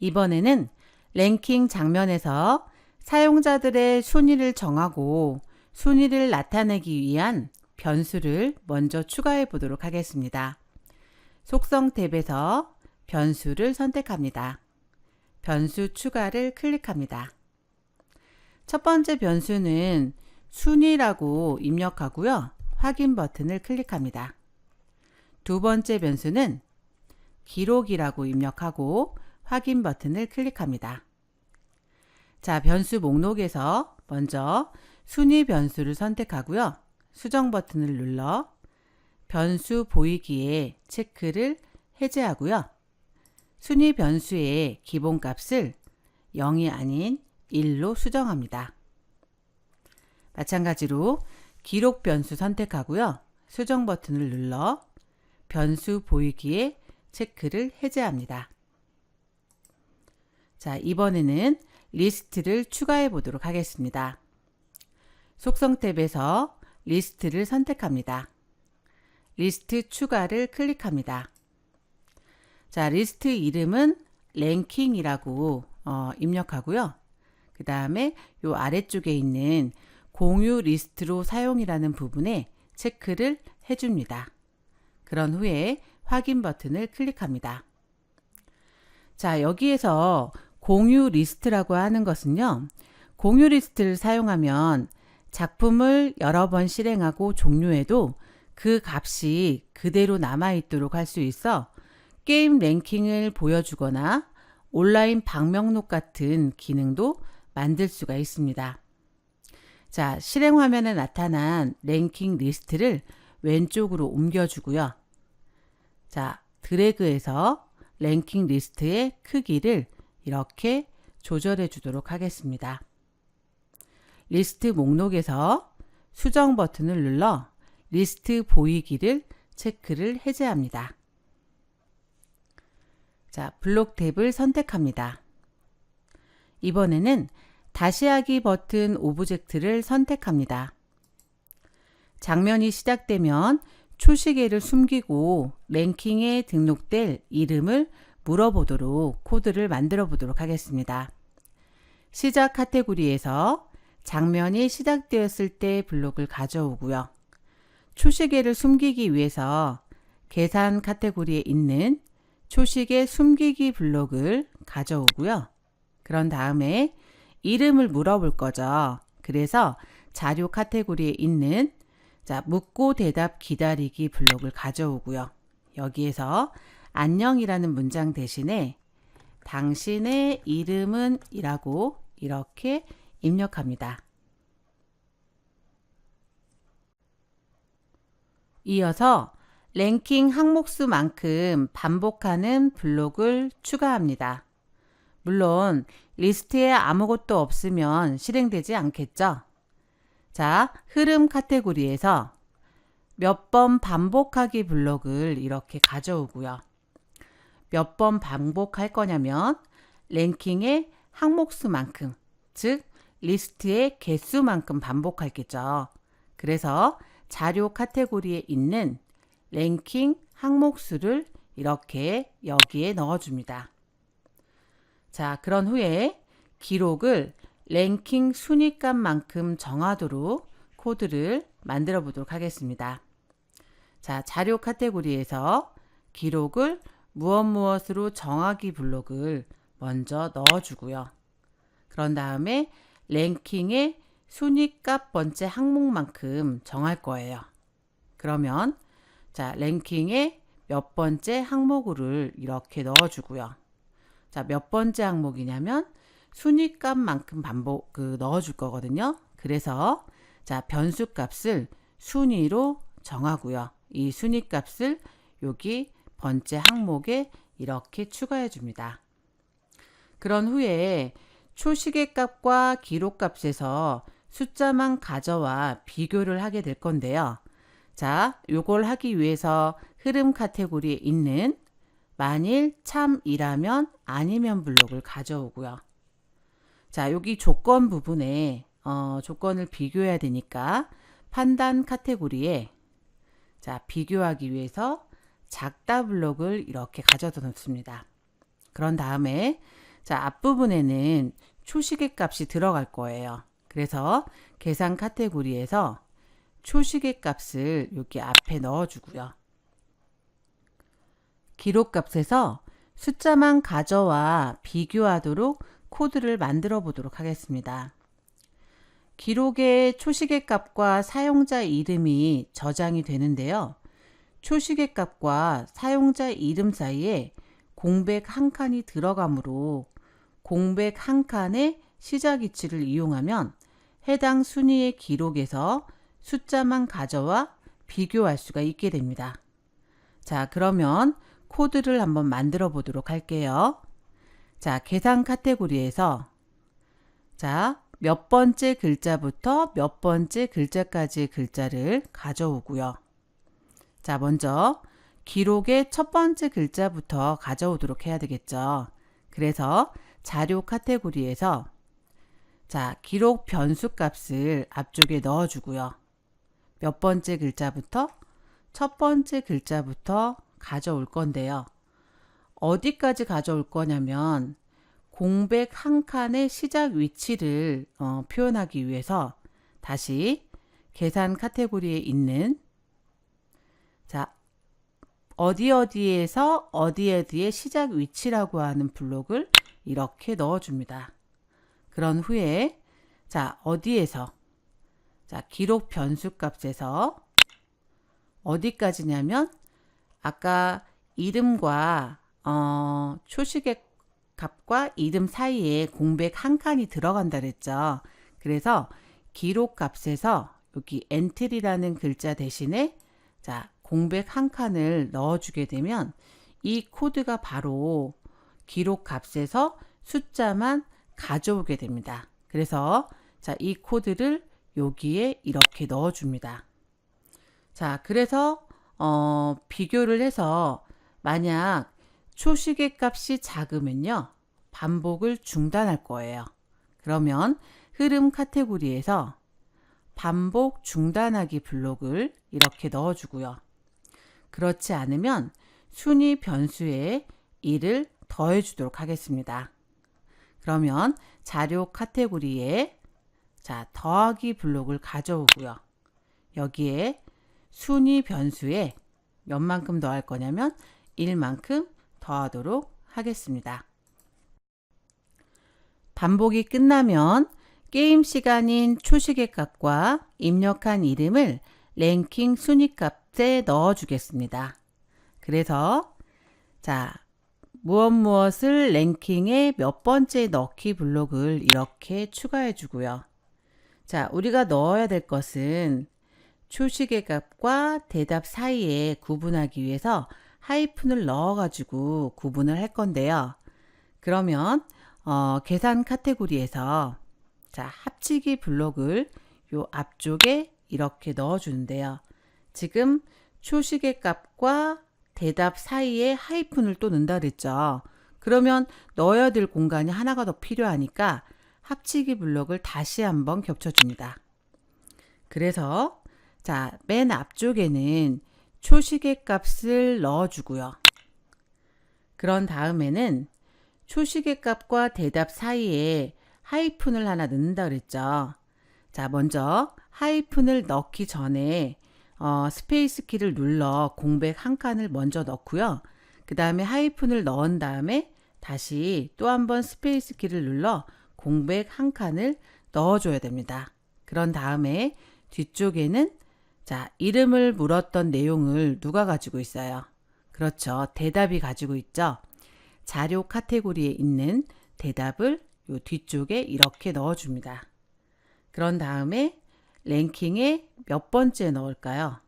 이번에는 랭킹 장면에서 사용자들의 순위를 정하고 순위를 나타내기 위한 변수를 먼저 추가해 보도록 하겠습니다. 속성 탭에서 변수를 선택합니다. 변수 추가를 클릭합니다. 첫 번째 변수는 순위라고 입력하고요. 확인 버튼을 클릭합니다. 두 번째 변수는 기록이라고 입력하고 확인 버튼을 클릭합니다. 자, 변수 목록에서 먼저 순위 변수를 선택하고요. 수정 버튼을 눌러 변수 보이기에 체크를 해제하고요. 순위 변수의 기본값을 0이 아닌 1로 수정합니다. 마찬가지로 기록 변수 선택하고요. 수정 버튼을 눌러 변수 보이기에 체크를 해제합니다. 자, 이번에는 리스트를 추가해 보도록 하겠습니다. 속성 탭에서 리스트를 선택합니다. 리스트 추가를 클릭합니다. 자, 리스트 이름은 랭킹이라고 입력하고요. 그 다음에 요 아래쪽에 있는 공유 리스트로 사용이라는 부분에 체크를 해줍니다. 그런 후에 확인 버튼을 클릭합니다. 자, 여기에서 공유 리스트라고 하는 것은요. 공유 리스트를 사용하면 작품을 여러 번 실행하고 종료해도 그 값이 그대로 남아있도록 할 수 있어 게임 랭킹을 보여주거나 온라인 방명록 같은 기능도 만들 수가 있습니다. 자, 실행 화면에 나타난 랭킹 리스트를 왼쪽으로 옮겨주고요. 자, 드래그해서 랭킹 리스트의 크기를 이렇게 조절해 주도록 하겠습니다. 리스트 목록에서 수정 버튼을 눌러 리스트 보이기를 체크를 해제합니다. 자, 블록 탭을 선택합니다. 이번에는 다시 하기 버튼 오브젝트를 선택합니다. 장면이 시작되면 초시계를 숨기고 랭킹에 등록될 이름을 물어보도록 코드를 만들어 보도록 하겠습니다. 시작 카테고리에서 장면이 시작되었을 때 블록을 가져오고요. 초시계를 숨기기 위해서 계산 카테고리에 있는 초시계 숨기기 블록을 가져오고요. 그런 다음에 이름을 물어볼 거죠. 그래서 자료 카테고리에 있는 묻고 대답 기다리기 블록을 가져오고요. 여기에서 안녕이라는 문장 대신에 당신의 이름은 이라고 이렇게 입력합니다. 이어서 랭킹 항목수만큼 반복하는 블록을 추가합니다. 물론 리스트에 아무것도 없으면 실행되지 않겠죠. 자, 흐름 카테고리에서 몇 번 반복하기 블록을 이렇게 가져오고요. 몇 번 반복할 거냐면 랭킹의 항목수만큼, 즉 리스트의 개수만큼 반복하겠죠. 그래서 자료 카테고리에 있는 랭킹 항목수를 이렇게 여기에 넣어줍니다. 자, 그런 후에 기록을 랭킹 순위값만큼 정하도록 코드를 만들어 보도록 하겠습니다. 자, 자료 카테고리에서 기록을 무엇으로 정하기 블록을 먼저 넣어주고요. 그런 다음에 랭킹의 순위값 번째 항목만큼 정할 거예요. 그러면 자, 랭킹의 몇 번째 항목을 이렇게 넣어주고요. 자, 몇 번째 항목이냐면 순위값만큼 넣어줄 거거든요. 그래서 자, 변수 값을 순위로 정하고요. 이 순위값을 여기 번째 항목에 이렇게 추가해 줍니다. 그런 후에 초시계 값과 기록 값에서 숫자만 가져와 비교를 하게 될 건데요. 자, 요걸 하기 위해서 흐름 카테고리에 있는 만일 참이라면 아니면 블록을 가져오고요. 자, 여기 조건 부분에 조건을 비교해야 되니까 판단 카테고리에 자, 비교하기 위해서 작다 블록을 이렇게 가져다 놓습니다. 그런 다음에 자, 앞부분에는 초시계 값이 들어갈 거예요. 그래서 계산 카테고리에서 초시계 값을 여기 앞에 넣어주고요. 기록 값에서 숫자만 가져와 비교하도록 코드를 만들어 보도록 하겠습니다. 기록의 초시계 값과 사용자 이름이 저장이 되는데요. 초시계 값과 사용자 이름 사이에 공백 한 칸이 들어가므로 공백 한 칸의 시작 위치를 이용하면 해당 순위의 기록에서 숫자만 가져와 비교할 수가 있게 됩니다. 자, 그러면 코드를 한번 만들어 보도록 할게요. 자, 계산 카테고리에서 자, 몇 번째 글자부터 몇 번째 글자까지의 글자를 가져오고요. 자, 먼저 기록의 첫 번째 글자부터 가져오도록 해야 되겠죠. 그래서 자료 카테고리에서 자, 기록 변수 값을 앞쪽에 넣어주고요. 몇 번째 글자부터 첫 번째 글자부터 가져올 건데요. 어디까지 가져올 거냐면 공백 한 칸의 시작 위치를 표현하기 위해서 다시 계산 카테고리에 있는 자, 어디에서 어디의 시작 위치라고 하는 블록을 이렇게 넣어줍니다. 그런 후에 자, 어디에서 자, 기록 변수 값에서 어디까지냐면 아까 이름과 초시계 값과 이름 사이에 공백 한 칸이 들어간다 그랬죠. 그래서 기록 값에서 여기 엔트리라는 글자 대신에 자, 공백 한 칸을 넣어주게 되면 이 코드가 바로 기록 값에서 숫자만 가져오게 됩니다. 그래서 자, 이 코드를 여기에 이렇게 넣어줍니다. 자, 그래서 비교를 해서 만약 초시계 값이 작으면요, 반복을 중단할 거예요. 그러면 흐름 카테고리에서 반복 중단하기 블록을 이렇게 넣어주고요. 그렇지 않으면 순위 변수에 1을 더해주도록 하겠습니다. 그러면 자료 카테고리에 자, 더하기 블록을 가져오고요. 여기에 순위 변수에 몇만큼 더할 거냐면 1만큼 더하도록 하겠습니다. 반복이 끝나면 게임 시간인 초시계 값과 입력한 이름을 랭킹 순위 값에 넣어 주겠습니다. 그래서 자, 무엇을 랭킹의 몇 번째 넣기 블록을 이렇게 추가해 주고요. 자, 우리가 넣어야 될 것은 초시계 값과 대답 사이에 구분하기 위해서 하이픈을 넣어 가지고 구분을 할 건데요. 그러면 계산 카테고리에서 자, 합치기 블록을 요 앞쪽에 이렇게 넣어 주는데요. 지금 초시계 값과 대답 사이에 하이픈을 또 넣는다 그랬죠. 그러면 넣어야 될 공간이 하나가 더 필요하니까 합치기 블록을 다시 한번 겹쳐줍니다. 그래서 자, 맨 앞쪽에는 초시계 값을 넣어주고요. 그런 다음에는 초시계 값과 대답 사이에 하이픈을 하나 넣는다 그랬죠. 자, 먼저 하이픈을 넣기 전에 스페이스 키를 눌러 공백 한 칸을 먼저 넣고요. 그 다음에 하이픈을 넣은 다음에 다시 또 한번 스페이스 키를 눌러 공백 한 칸을 넣어줘야 됩니다. 그런 다음에 뒤쪽에는 자, 이름을 물었던 내용을 누가 가지고 있어요? 그렇죠. 대답이 가지고 있죠. 자료 카테고리에 있는 대답을 요 뒤쪽에 이렇게 넣어줍니다. 그런 다음에 랭킹에 몇 번째 넣을까요?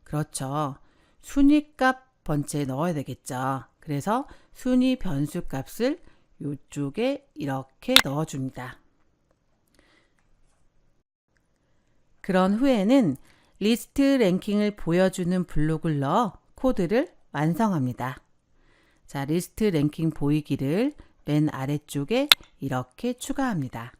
그렇죠. 순위값 번째에 넣어야 되겠죠. 그래서 순위 변수 값을 이쪽에 이렇게 넣어줍니다. 그런 후에는 리스트 랭킹을 보여주는 블록을 넣어 코드를 완성합니다. 자, 리스트 랭킹 보이기를 맨 아래쪽에 이렇게 추가합니다.